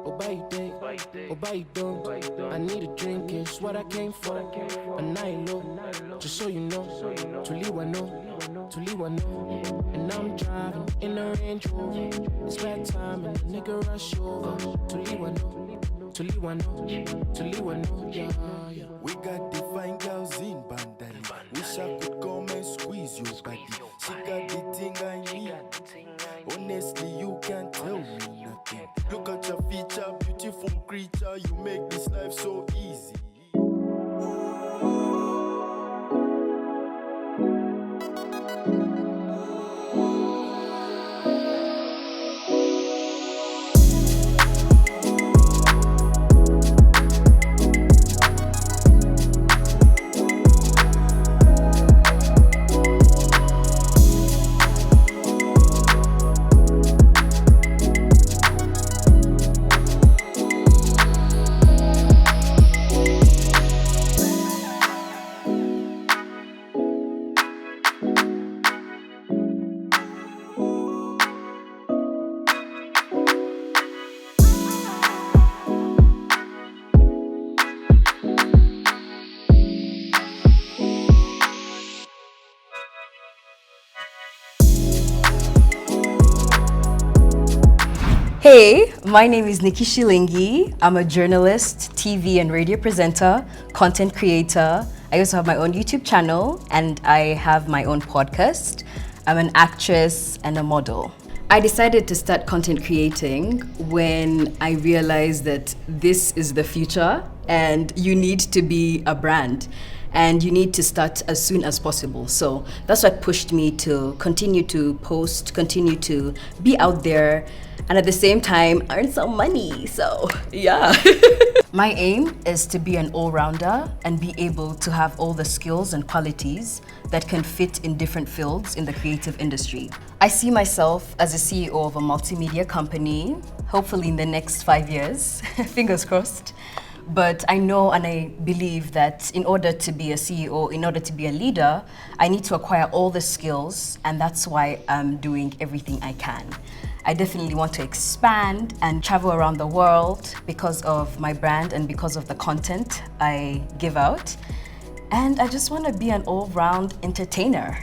or buy you day, or buy you don't. I need a drink, it's what I came for. A night low, just so you know. To leave I know, to leave I know. And I'm driving in a Range Rover. It's bad time and the nigga rush over. To leave I know, to leave I know, to leave I know, yeah. We got the fine girls in Bandari. Wish I could come and squeeze your body. She got the thing I need. Honestly, you can't tell me nothing. Look at your feature, beautiful creature. You make this life so easy. Hey, my name is Nikky Shillingi. I'm a journalist, TV and radio presenter, content creator. I also have my own YouTube channel and I have my own podcast. I'm an actress and a model. I decided to start content creating when I realized that this is the future and you need to be a brand and you need to start as soon as possible. So that's what pushed me to continue to post, continue to be out there, and at the same time earn some money. So yeah. My aim is to be an all-rounder and be able to have all the skills and qualities that can fit in different fields in the creative industry. I see myself as a CEO of a multimedia company, hopefully in the next 5 years, fingers crossed. But I know and I believe that in order to be a CEO, in order to be a leader, I need to acquire all the skills, and that's why I'm doing everything I can. I definitely want to expand and travel around the world because of my brand and because of the content I give out. And I just want to be an all-round entertainer.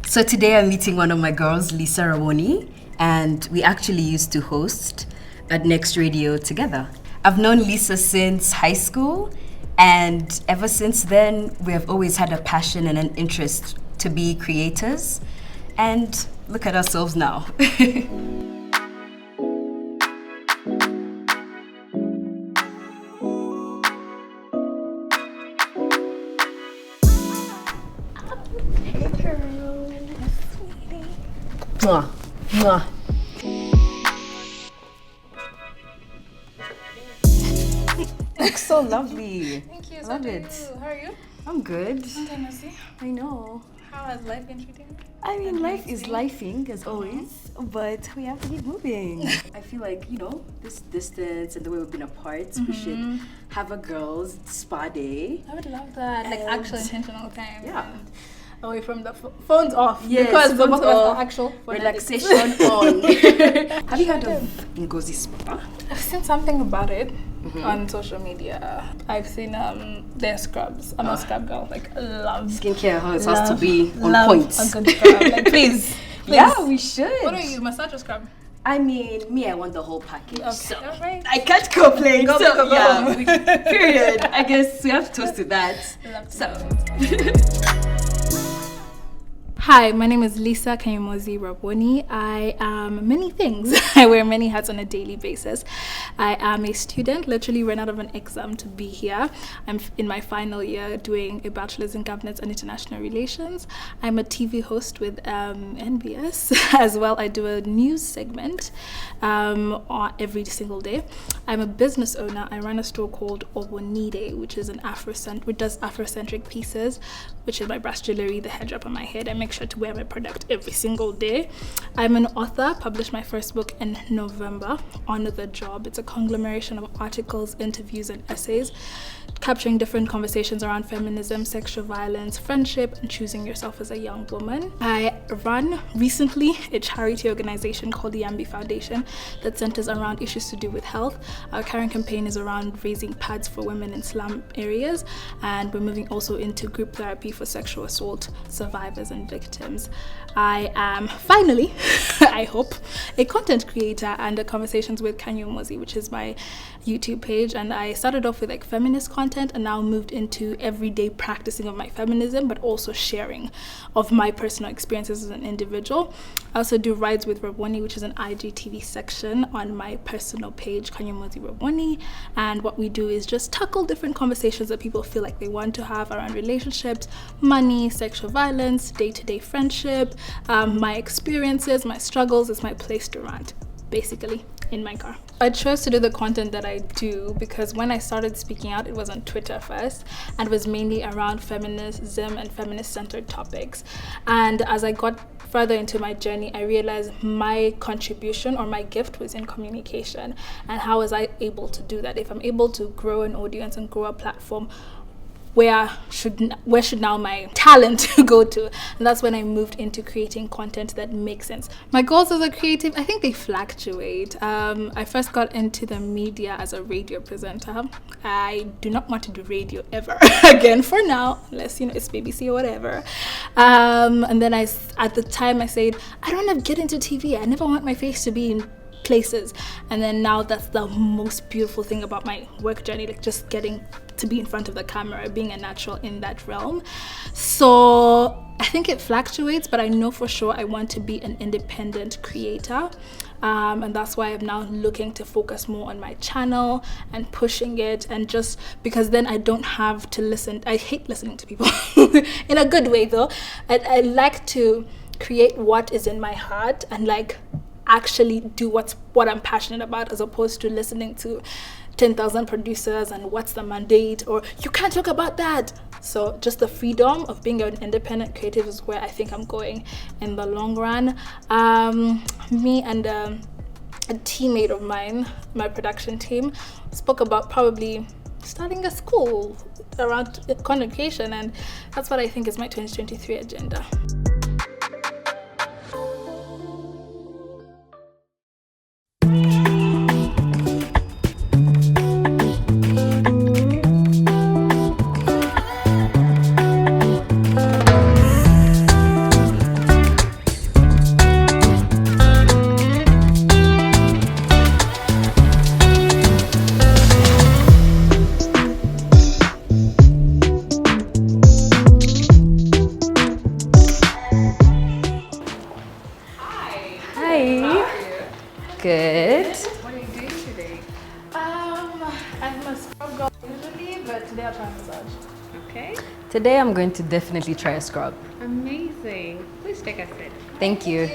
So today I'm meeting one of my girls, Lisa Rabwoni, and we actually used to host at Next Radio together. I've known Lisa since high school, and ever since then, we have always had a passion and an interest to be creators. And look at ourselves now. Mwah, mwah. Looks so lovely. Thank you. I love it. How are you? I'm good. I'm Ngozi. I know. How has life been treating you? I mean, life is lifing as always, but we have to keep moving. I feel like, this distance and the way we've been apart, we should have a girls' spa day. I would love that. Like And- actual intentional time. Yeah. And away from the phones off. Yes, because the phones both of us off, are actual relaxation on. Have you heard of Ngozi Spa? I've seen something about it on social media. I've seen their scrubs. I'm a scrub girl. Like love Skincare has to be on love point. a good scrub. Like please. Yeah, we should. What are you, massage or scrub? I mean, I want the whole package. Okay, So alright. I can't complain. Go so, big or go yeah, home. period. I guess we have to toast to that. Love to So. know it. Hi, my name is Lisa Ngozi Rabwoni. I am many things. I wear many hats on a daily basis. I am a student, literally ran out of an exam to be here. I'm in my final year doing a bachelor's in governance and international relations. I'm a TV host with NBS. As well, I do a news segment every single day. I'm a business owner. I run a store called Rabwoni, which is which does Afrocentric pieces, which is my brass jewelry, the hairdrop on my head. I make sure pressure to wear my product every single day. I'm an author, published my first book in November, On the Job. It's a conglomeration of articles, interviews, and essays capturing different conversations around feminism, sexual violence, friendship, and choosing yourself as a young woman. I run recently a charity organization called the Yambi Foundation that centers around issues to do with health. Our current campaign is around raising pads for women in slum areas, and we're moving also into group therapy for sexual assault survivors and victims. I am finally, I hope, a content creator and a Conversations with Ngozi, which is my YouTube page, and I started off with like feminist content and now moved into everyday practicing of my feminism, but also sharing of my personal experiences as an individual. I also do rides with Rabwoni, which is an IGTV section on my personal page, Ngozi Rabwoni, and what we do is just tackle different conversations that people feel like they want to have around relationships, money, sexual violence, day-to-day friendship, my experiences, my struggles. It's my place to rant, basically, in my car. I chose to do the content that I do because when I started speaking out, it was on Twitter first, and was mainly around feminism and feminist-centered topics. And as I got further into my journey, I realized my contribution or my gift was in communication. And how was I able to do that? If I'm able to grow an audience and grow a platform, where should now my talent go to? And that's when I moved into creating content that makes sense. My goals as a creative, I think they fluctuate. I first got into the media as a radio presenter. I do not want to do radio ever again for now, unless it's BBC or whatever. And then at the time I said, I don't want to get into TV. I never want my face to be in places. And then now that's the most beautiful thing about my work journey, like just getting to be in front of the camera, being a natural in that realm. So I think it fluctuates, but I know for sure I want to be an independent creator. And that's why I'm now looking to focus more on my channel and pushing it, and just because then I don't have to listen. I hate listening to people in a good way though. I like to create what is in my heart and like actually do what I'm passionate about, as opposed to listening to 10,000 producers and what's the mandate, or you can't talk about that. So just the freedom of being an independent creative is where I think I'm going in the long run. Me and a teammate of mine, my production team, spoke about probably starting a school around content creation, and that's what I think is my 2023 agenda. Good. What are you doing today? I'm a scrub girl usually, but today I'll try a massage. Okay. Today I'm going to definitely try a scrub. Amazing. Please take a seat. Thank you.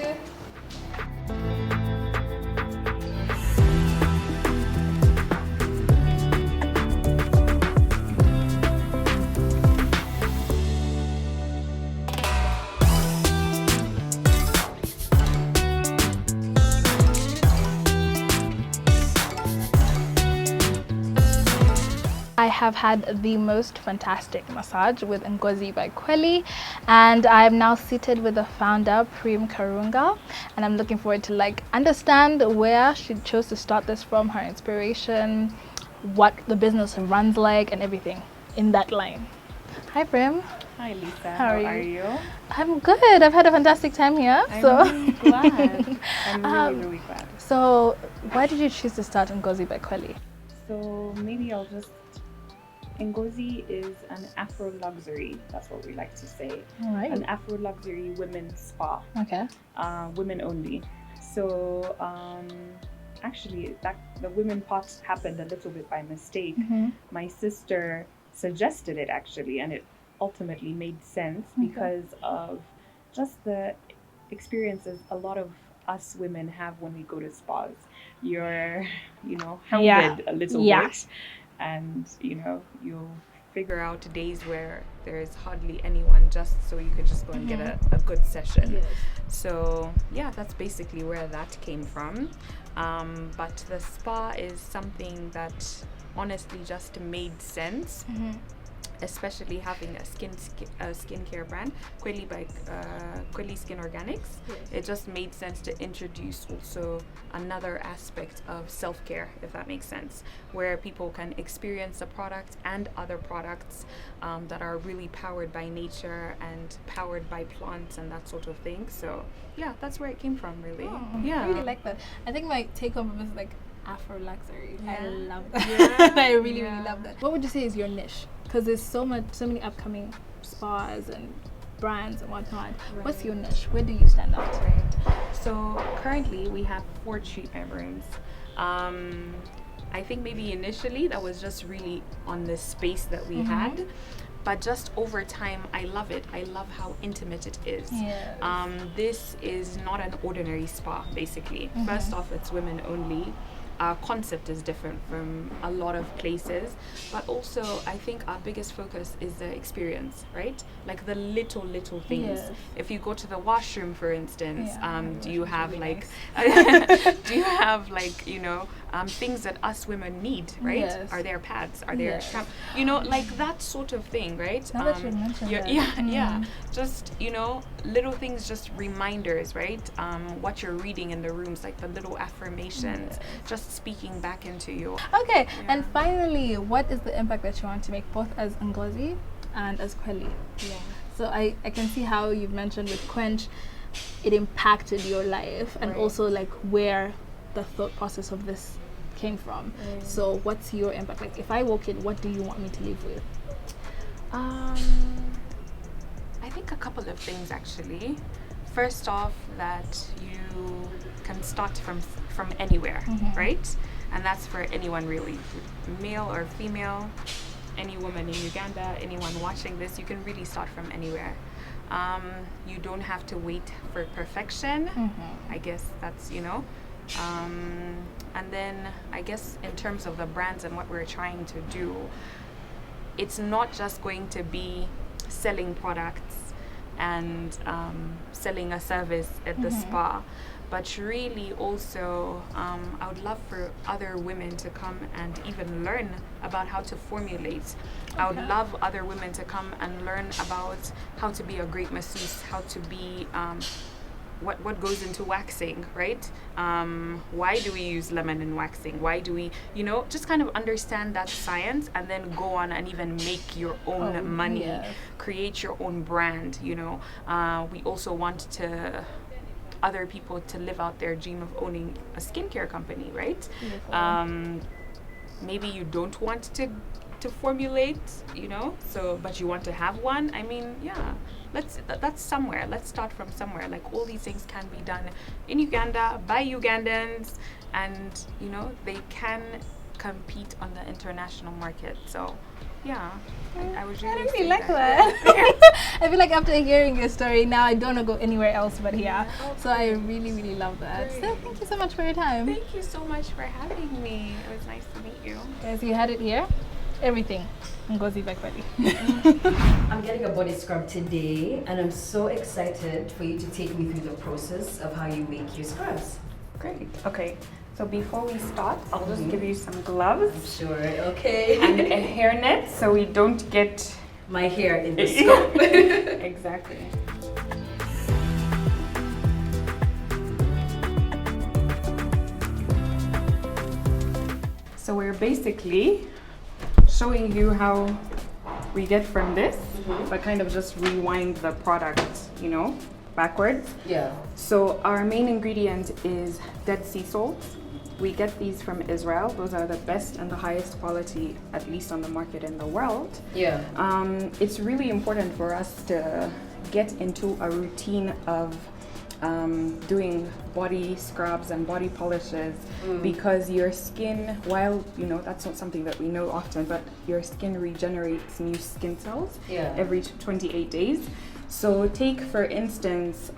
I have had the most fantastic massage with Ngozi by Kweli, and I'm now seated with the founder, Prim Karunga, and I'm looking forward to understand where she chose to start this from, her inspiration, what the business runs like, and everything in that line. Hi Prim. Hi Lisa. How are you? I'm good. I've had a fantastic time here. I'm really glad. I'm really glad. So why did you choose to start Ngozi by Kweli? So maybe I'll just... Ngozi is an Afro luxury, that's what we like to say. All right. An Afro luxury women's spa. Okay. Women only. So actually the women part happened a little bit by mistake. Mm-hmm. My sister suggested it actually, and it ultimately made sense because of just the experiences a lot of us women have when we go to spas. You're, hounded a little bit, and you figure out days where there's hardly anyone, just so you could just go and get a good session. Yes. So yeah, that's basically where that came from. But the spa is something that honestly just made sense, especially having a skincare brand, Kweli by Kweli Skin Organics. Yes. It just made sense to introduce also another aspect of self-care, if that makes sense, where people can experience the product and other products that are really powered by nature and powered by plants and that sort of thing. So yeah, that's where it came from, really. I really like that. I think my take home is like Afro luxury. Yeah. I love that. I really love that. What would you say is your niche? Because there's so many upcoming spas and brands and whatnot. What's your niche? Where do you stand out? So currently we have 4 treatment rooms. I think maybe initially that was just really on the space that we had. But just over time, I love it. I love how intimate it is. Yes. This is not an ordinary spa, basically. First off, it's women only. Our concept is different from a lot of places, but also I think our biggest focus is the experience, right? Like the little things. Yes. If you go to the washroom, for instance, do you have really do you have like, you know, things that us women need, right? Yes. Are there pads? Are there shampoo? You know, like that sort of thing, right? Now that you mentioned that. Yeah. Just, you know, little things, just reminders, right? What you're reading in the rooms, like the little affirmations, just speaking back into you. Okay, and finally, what is the impact that you want to make, both as Ngozi and as Kweli? Yeah. So I can see how you've mentioned with Quench, it impacted your life, and also like where the thought process of this came from. So what's your impact? Like if I walk in, what do you want me to leave with? I think a couple of things actually. First off, that you can start from anywhere, right? And that's for anyone really, male or female, any woman in Uganda, anyone watching this, you can really start from anywhere. You don't have to wait for perfection. I guess that's, you know. And then I guess in terms of the brands and what we're trying to do, it's not just going to be selling products and selling a service at the spa, but really also I would love for other women to come and even learn about how to formulate. I would love other women to come and learn about how to be a great masseuse, how to be what goes into waxing, right? Why do we use lemon in waxing? Why do we, you know, just kind of understand that science and then go on and even make your own money, create your own brand, you know. We also want other people to live out their dream of owning a skincare company, right? Maybe you don't want to formulate, you know, so but you want to have one. I mean, yeah, that's somewhere. Let's start from somewhere. Like all these things can be done in Uganda by Ugandans, and you know, they can compete on the international market. So yeah, I was really, I really like that. I feel like after hearing your story now, I don't want to go anywhere else but here. So I really love that. Great. So thank you so much for your time. Thank you so much for having me. It was nice to meet you. Guys, you had it here. Everything. Ngozi by Kweli. I'm getting a body scrub today, and I'm so excited for you to take me through the process of how you make your scrubs. Great. Okay. So before we start, I'll just give you some gloves. Sure, okay. And a hairnet so we don't get my hair in the scrub. Exactly. So we're basically showing you how we get from this, but kind of just rewind the product, you know, backwards. Yeah. So our main ingredient is Dead Sea salt. We get these from Israel. Those are the best and the highest quality, at least on the market in the world. Yeah. It's really important for us to get into a routine of doing body scrubs and body polishes, because your skin, while you know that's not something that we know often, but your skin regenerates new skin cells every 28 days. So take for instance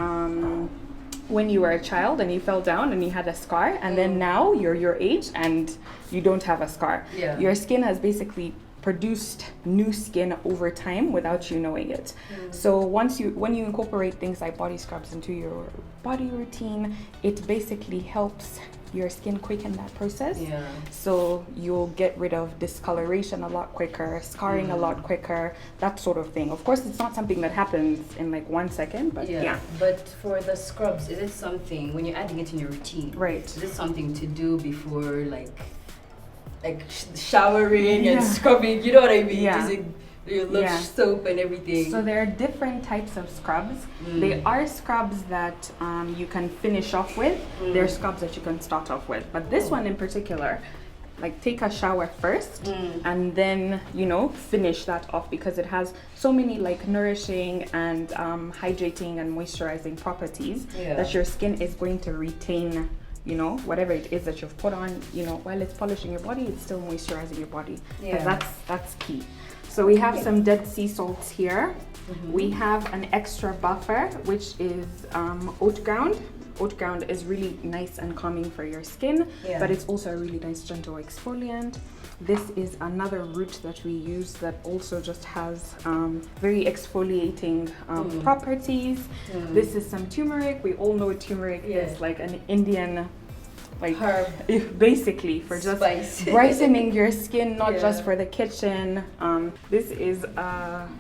when you were a child and you fell down and you had a scar, and then now you're your age and you don't have a scar. Your skin has basically produced new skin over time without you knowing it. So when you incorporate things like body scrubs into your body routine, it basically helps your skin quicken that process. So you'll get rid of discoloration a lot quicker, scarring a lot quicker, that sort of thing. Of course, it's not something that happens in like 1 second, but yeah. But for the scrubs, is it something when you're adding it in your routine? Right. Is it something to do before like showering and scrubbing? You know what I mean? Using your soap and everything. So there are different types of scrubs. There are scrubs that you can finish off with. There are scrubs that you can start off with. But this one in particular, like take a shower first and then, you know, finish that off, because it has so many like nourishing and hydrating and moisturizing properties that your skin is going to retain, you know, whatever it is that you've put on, you know, while it's polishing your body, it's still moisturizing your body. That's key. So we have some Dead Sea salts here. We have an extra buffer, which is oat ground. Oat ground is really nice and calming for your skin, but it's also a really nice gentle exfoliant. This is another root that we use that also just has very exfoliating properties. This is some turmeric. We all know turmeric is like an Indian like herb, basically for just brightening your skin, not just for the kitchen. This is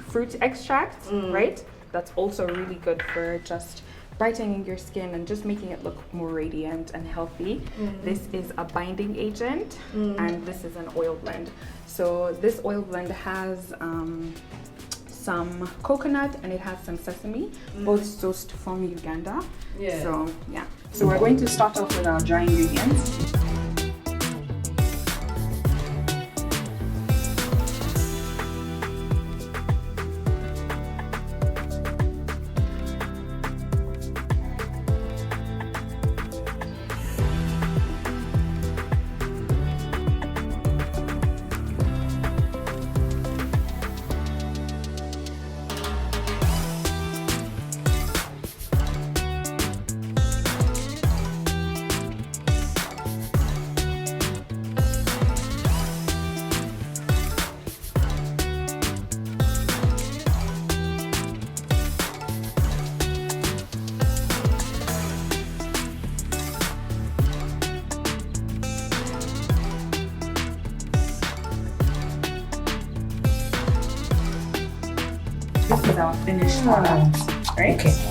fruit extract, right? That's also really good for just brightening your skin and just making it look more radiant and healthy. This is a binding agent, and this is an oil blend. So this oil blend has some coconut and it has some sesame, both sourced from Uganda. So yeah. So we're going to start off with our dry ingredients. This is our finished product, right? Okay.